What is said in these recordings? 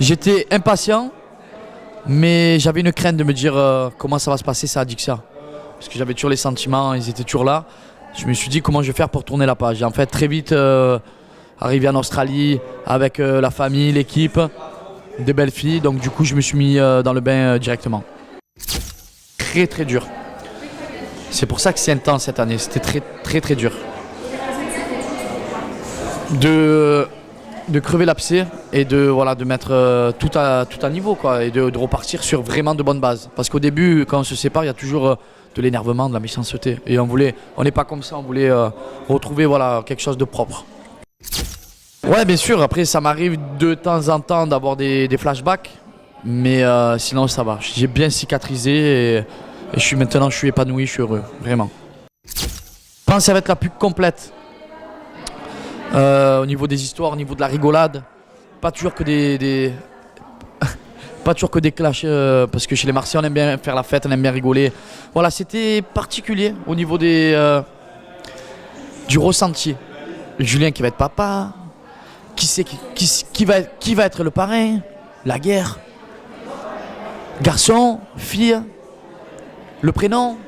J'étais impatient, mais j'avais une crainte de me dire comment ça va se passer ça à Dixia. Parce que j'avais toujours les sentiments, ils étaient toujours là. Je me suis dit comment je vais faire pour tourner la page. Et en fait, très vite, arrivé en Australie avec la famille, l'équipe, des belles filles. Donc du coup, je me suis mis dans le bain directement. Très très dur. C'est pour ça que c'est intense cette année. C'était très très très dur. De crever l'abcès et de mettre tout à niveau quoi, et de repartir sur vraiment de bonnes bases. Parce qu'au début, quand on se sépare, il y a toujours de l'énervement, de la méchanceté. Et on n'est pas comme ça, on voulait retrouver quelque chose de propre. Ouais, bien sûr, après ça m'arrive de temps en temps d'avoir des flashbacks, mais sinon ça va. J'ai bien cicatrisé et maintenant je suis épanoui, je suis heureux, vraiment. Je pense que ça va être la plus complète. Au niveau des histoires, au niveau de la rigolade, pas toujours que pas toujours que des clashs, parce que chez les Marseillais on aime bien faire la fête, on aime bien rigoler. Voilà, c'était particulier au niveau du ressenti. Julien qui va être papa, qui va être le parrain, la guerre, garçon, fille, le prénom.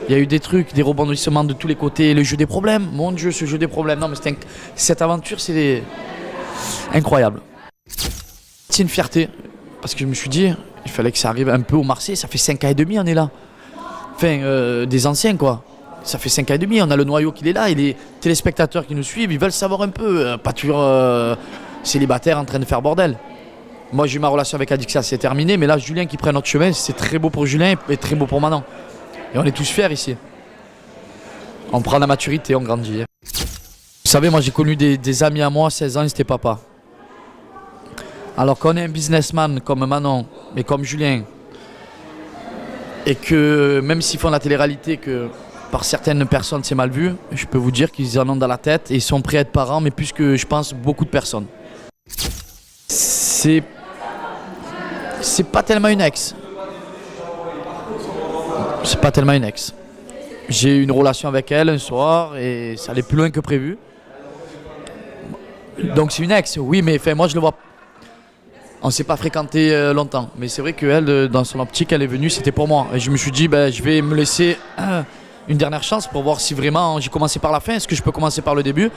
Il y a eu des trucs, des rebondissements de tous les côtés, le jeu des problèmes. Mon Dieu, ce jeu des problèmes. Non, mais cette aventure, c'est incroyable. C'est une fierté, parce que je me suis dit, il fallait que ça arrive un peu au Marseille. Ça fait 5 ans et demi, on est là. Enfin, des anciens, quoi. Ça fait 5 ans et demi, on a le noyau qui est là, et les téléspectateurs qui nous suivent, ils veulent savoir un peu. Pas toujours célibataire en train de faire bordel. Moi, j'ai eu ma relation avec Adixia, c'est terminé. Mais là, Julien qui prend notre chemin, c'est très beau pour Julien et très beau pour Manon. Et on est tous fiers ici. On prend la maturité, on grandit. Vous savez, moi j'ai connu des amis à moi, 16 ans, ils étaient papa. Alors quand on est un businessman comme Manon et comme Julien, et que même s'ils font la télé-réalité, que par certaines personnes c'est mal vu, je peux vous dire qu'ils en ont dans la tête et ils sont prêts à être parents, mais plus que je pense beaucoup de personnes. C'est pas tellement une ex. C'est pas tellement une ex. J'ai eu une relation avec elle un soir et ça allait plus loin que prévu. Donc c'est une ex, oui, mais moi je le vois. On s'est pas fréquenté longtemps, mais c'est vrai qu'elle, dans son optique, elle est venue, c'était pour moi. Et je me suis dit, je vais me laisser une dernière chance pour voir si vraiment j'ai commencé par la fin, est-ce que je peux commencer par le début.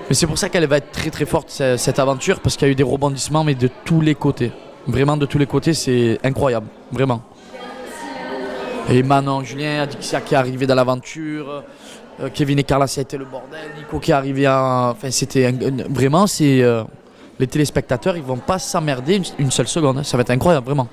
Mais c'est pour ça qu'elle va être très très forte cette aventure, parce qu'il y a eu des rebondissements, mais de tous les côtés. Vraiment de tous les côtés, c'est incroyable, vraiment. Et Manon, Julien, Adixia qui est arrivé dans l'aventure, Kevin et Carla, ça a été le bordel, Nico qui est arrivé Enfin, c'était vraiment, les téléspectateurs, ils vont pas s'emmerder une seule seconde, hein. Ça va être incroyable, vraiment.